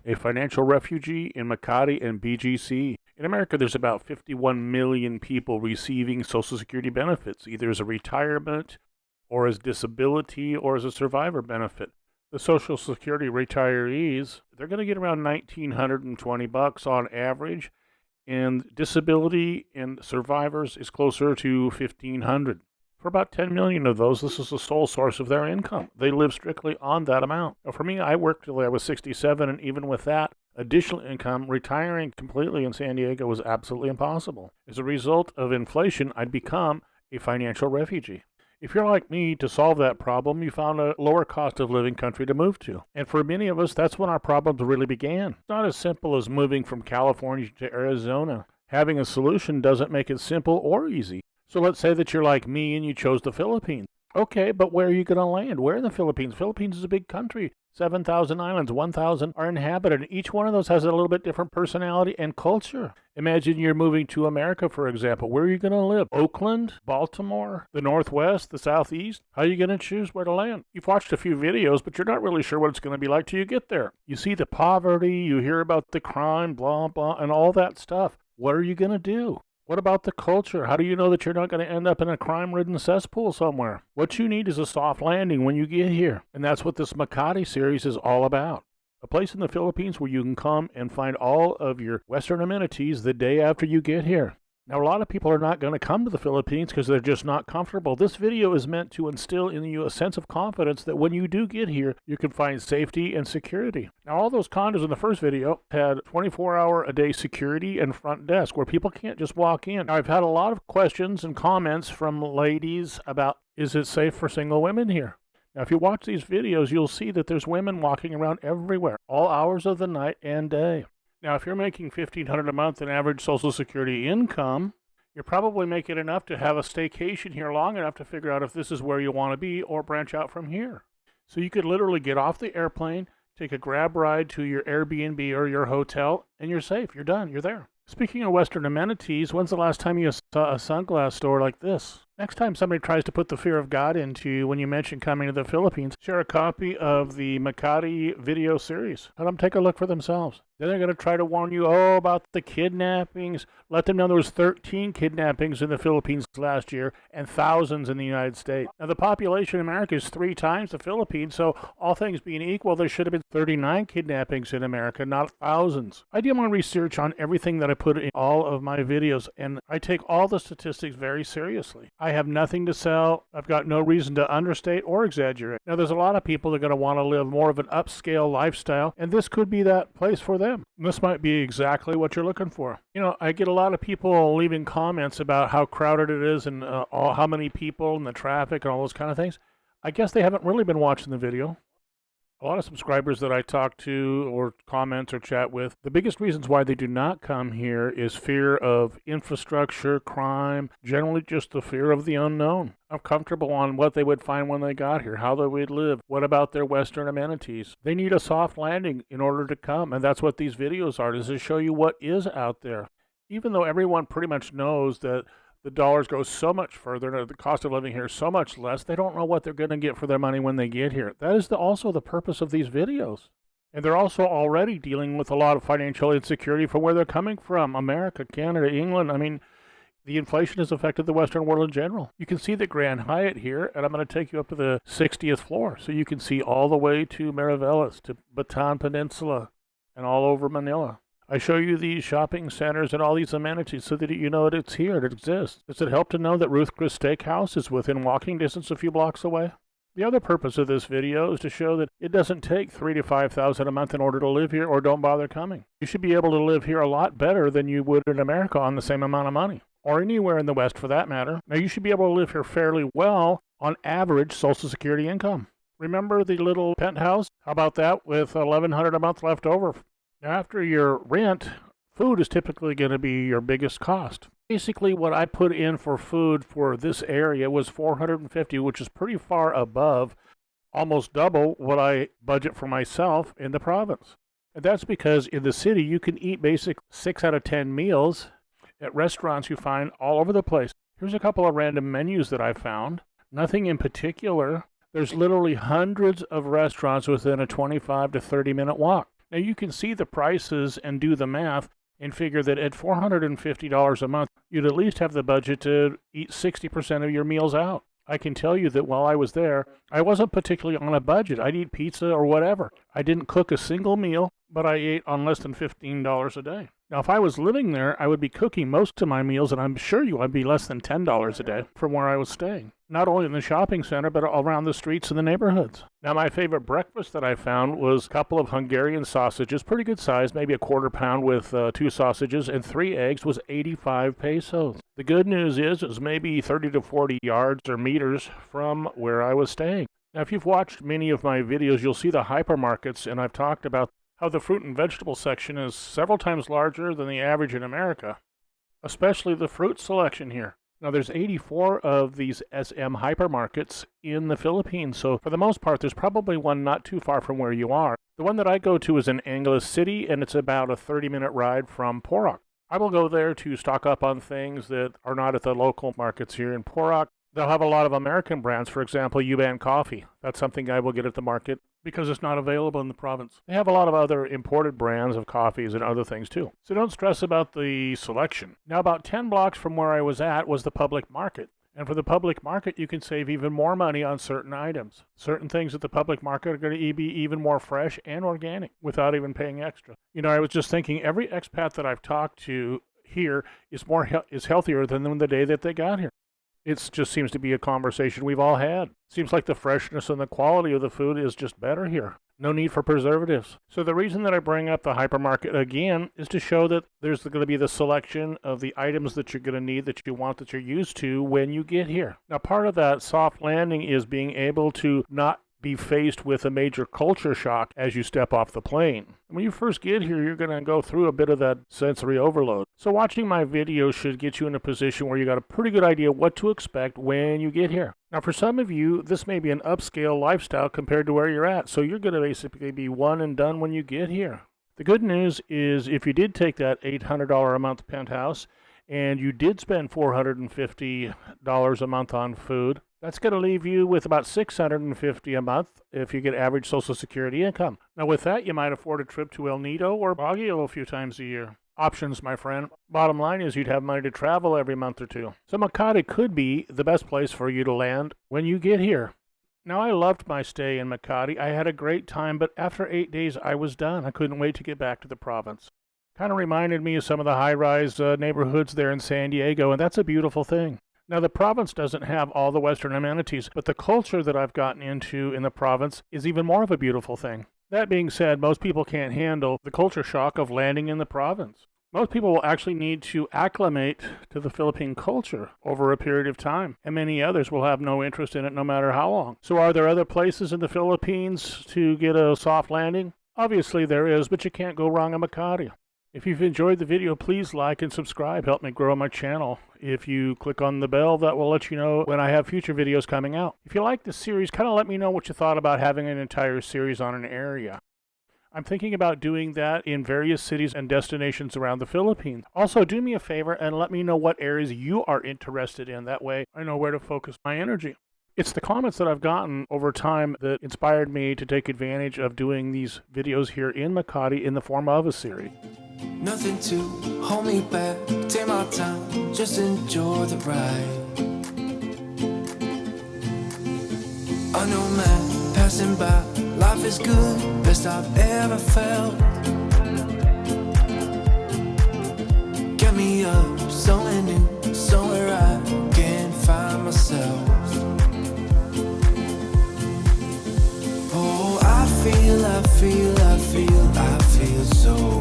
a financial refugee in Makati and BGC. In America, there's about 51 million people receiving Social Security benefits, either as a retirement or as disability or as a survivor benefit. The Social Security retirees, they're going to get around $1,920 on average, and disability and survivors is closer to $1,500. For about 10 million of those, this is the sole source of their income. They live strictly on that amount. Now, for me, I worked till I was 67, and even with that additional income, retiring completely in San Diego was absolutely impossible. As a result of inflation, I'd become a financial refugee. If you're like me, to solve that problem, you found a lower cost of living country to move to. And for many of us, that's when our problems really began. It's not as simple as moving from California to Arizona. Having a solution doesn't make it simple or easy. So let's say that you're like me and you chose the Philippines. Okay, but where are you going to land? Where in the Philippines? Philippines is a big country. 7,000 islands, 1,000 are inhabited. Each one of those has a little bit different personality and culture. Imagine you're moving to America, for example. Where are you going to live? Oakland, Baltimore, the Northwest, the Southeast? How are you going to choose where to land? You've watched a few videos, but you're not really sure what it's going to be like till you get there. You see the poverty, you hear about the crime, blah, blah, and all that stuff. What are you going to do? What about the culture? How do you know that you're not going to end up in a crime-ridden cesspool somewhere? What you need is a soft landing when you get here. And that's what this Makati series is all about. A place in the Philippines where you can come and find all of your Western amenities the day after you get here. Now, a lot of people are not going to come to the Philippines because they're just not comfortable. This video is meant to instill in you a sense of confidence that when you do get here, you can find safety and security. Now, all those condos in the first video had 24-hour-a-day security and front desk where people can't just walk in. Now, I've had a lot of questions and comments from ladies about, is it safe for single women here? Now, if you watch these videos, you'll see that there's women walking around everywhere, all hours of the night and day. Now, if you're making $1,500 a month in average Social Security income, you're probably making enough to have a staycation here long enough to figure out if this is where you want to be or branch out from here. So you could literally get off the airplane, take a grab ride to your Airbnb or your hotel, and you're safe. You're done. You're there. Speaking of Western amenities, when's the last time you saw a sunglass store like this? Next time somebody tries to put the fear of God into you when you mention coming to the Philippines, share a copy of the Makati video series. Let them take a look for themselves. Then they're going to try to warn you, about the kidnappings. Let them know there was 13 kidnappings in the Philippines last year and thousands in the United States. Now, the population in America is 3 times the Philippines, so all things being equal, there should have been 39 kidnappings in America, not thousands. I do my research on everything that I put in all of my videos, and I take all the statistics very seriously. I have nothing to sell. I've got no reason to understate or exaggerate. Now, there's a lot of people that are going to want to live more of an upscale lifestyle, and this could be that place for them. This might be exactly what you're looking for. I get a lot of people leaving comments about how crowded it is and how many people and the traffic and all those kind of things. I guess they haven't really been watching the video. A lot of subscribers that I talk to or comment or chat with, the biggest reasons why they do not come here is fear of infrastructure, crime, generally just the fear of the unknown. I'm comfortable on what they would find when they got here, how they would live, what about their Western amenities. They need a soft landing in order to come, and that's what these videos are, is to show you what is out there. Even though everyone pretty much knows that the dollars go so much further, and the cost of living here is so much less, they don't know what they're going to get for their money when they get here. That is also the purpose of these videos. And they're also already dealing with a lot of financial insecurity from where they're coming from. America, Canada, England. I mean, the inflation has affected the Western world in general. You can see the Grand Hyatt here, and I'm going to take you up to the 60th floor. So you can see all the way to Mariveles, to Bataan Peninsula, and all over Manila. I show you these shopping centers and all these amenities so that you know that it's here, it exists. Does it help to know that Ruth Chris Steakhouse is within walking distance a few blocks away? The other purpose of this video is to show that it doesn't take $3,000 to $5,000 a month in order to live here, or don't bother coming. You should be able to live here a lot better than you would in America on the same amount of money, or anywhere in the West for that matter. Now, you should be able to live here fairly well on average Social Security income. Remember the little penthouse? How about that with $1,100 a month left over? After your rent, food is typically going to be your biggest cost. Basically, what I put in for food for this area was $450, which is pretty far above, almost double what I budget for myself in the province. And that's because in the city, you can eat basic 6 out of 10 meals at restaurants you find all over the place. Here's a couple of random menus that I found. Nothing in particular. There's literally hundreds of restaurants within a 25 to 30 minute walk. Now you can see the prices and do the math and figure that at $450 a month, you'd at least have the budget to eat 60% of your meals out. I can tell you that while I was there, I wasn't particularly on a budget. I'd eat pizza or whatever. I didn't cook a single meal, but I ate on less than $15 a day. Now, if I was living there, I would be cooking most of my meals, and I'm sure I'd be less than $10 a day from where I was staying. Not only in the shopping center, but around the streets and the neighborhoods. Now, my favorite breakfast that I found was a couple of Hungarian sausages, pretty good size, maybe a quarter pound with 2 sausages and 3 eggs, was 85 pesos. The good news is it was maybe 30 to 40 yards or meters from where I was staying. Now, if you've watched many of my videos, you'll see the hypermarkets, and I've talked about how the fruit and vegetable section is several times larger than the average in America, especially the fruit selection here. Now, there's 84 of these SM hypermarkets in the Philippines, so for the most part, there's probably one not too far from where you are. The one that I go to is in Angeles City, and it's about a 30-minute ride from Porac. I will go there to stock up on things that are not at the local markets here in Porac. They'll have a lot of American brands, for example, Yuban coffee. That's something I will get at the market because it's not available in the province. They have a lot of other imported brands of coffees and other things too. So don't stress about the selection. Now, about 10 blocks from where I was at was the public market. And for the public market, you can save even more money on certain items. Certain things at the public market are going to be even more fresh and organic without even paying extra. You know, I was just thinking every expat that I've talked to here is healthier than the day that they got here. It just seems to be a conversation we've all had. Seems like the freshness and the quality of the food is just better here. No need for preservatives. So the reason that I bring up the hypermarket again is to show that there's going to be the selection of the items that you're going to need, that you want, that you're used to when you get here. Now, part of that soft landing is being able to not be faced with a major culture shock as you step off the plane. When you first get here, you're going to go through a bit of that sensory overload. So watching my video should get you in a position where you got a pretty good idea what to expect when you get here. Now, for some of you, this may be an upscale lifestyle compared to where you're at, so you're going to basically be one and done when you get here. The good news is if you did take that $800 a month penthouse and you did spend $450 a month on food, that's going to leave you with about $650 a month if you get average Social Security income. Now, with that, you might afford a trip to El Nido or Baguio a few times a year. Options, my friend. Bottom line is you'd have money to travel every month or two. So Makati could be the best place for you to land when you get here. Now, I loved my stay in Makati. I had a great time, but after 8 days, I was done. I couldn't wait to get back to the province. Kind of reminded me of some of the high-rise neighborhoods there in San Diego, and that's a beautiful thing. Now, the province doesn't have all the Western amenities, but the culture that I've gotten into in the province is even more of a beautiful thing. That being said, most people can't handle the culture shock of landing in the province. Most people will actually need to acclimate to the Philippine culture over a period of time, and many others will have no interest in it no matter how long. So are there other places in the Philippines to get a soft landing? Obviously there is, but you can't go wrong in Makati. If you've enjoyed the video, please like and subscribe. Help me grow my channel. If you click on the bell, that will let you know when I have future videos coming out. If you like this series, kind of let me know what you thought about having an entire series on an area. I'm thinking about doing that in various cities and destinations around the Philippines. Also, do me a favor and let me know what areas you are interested in. That way, I know where to focus my energy. It's the comments that I've gotten over time that inspired me to take advantage of doing these videos here in Makati in the form of a series. Nothing to hold me back, take my time, just enjoy the ride. A new man passing by, life is good, best I've ever felt. Get me up, somewhere new, somewhere I can find myself. Oh, I feel so